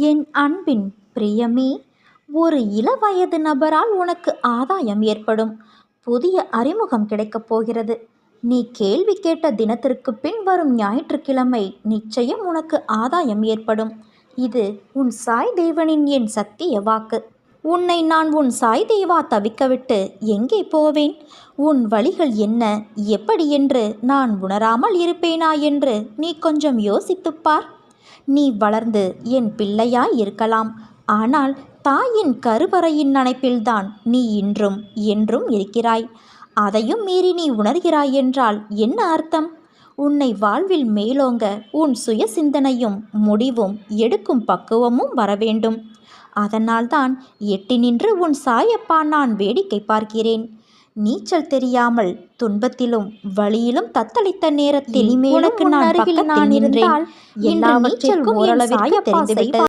என் அன்பின் பிரியமே, ஒரு இளவயது நபரால் உனக்கு ஆதாயம் ஏற்படும். புதிய அறிமுகம் கிடைக்கப் போகிறது. நீ கேள்வி கேட்ட தினத்திற்கு பின் வரும் ஞாயிற்றுக்கிழமை நிச்சயம் உனக்கு ஆதாயம் ஏற்படும். இது உன் சாய் தேவனின் என் சத்திய வாக்கு. உன்னை நான் உன் சாய் தேவா தவிக்கவிட்டு எங்கே போவேன்? உன் வழிகள் என்ன, எப்படி என்று நான் உணராமல் இருப்பேனா என்று நீ கொஞ்சம் யோசித்துப்பார். நீ வளர்ந்து என் பிள்ளையாய் இருக்கலாம், ஆனால் தாயின் கருவறையின் நினைப்பில்தான் நீ இன்றும் என்றும் இருக்கிறாய். அதையும் மீறி நீ உணர்கிறாய் என்றால் என்ன அர்த்தம்? உன்னை வாழ்வில் மேலோங்க உன் சுய சிந்தனையும் முடிவும் எடுக்கும் பக்குவமும் வரவேண்டும். அதனால்தான் எட்டி நின்று உன் சாயப்பா நான் வேடிக்கை பார்க்கிறேன். நீச்சல் தெரியாமல் துன்பத்திலும் வழியிலும் தத்தளித்த நேரத்தில் உனக்கு நான் பக்கத்தில் நின்றேன். எல்லாவற்றிற்கும் ஓரளவிற்கு தெரிந்துவிட்டது.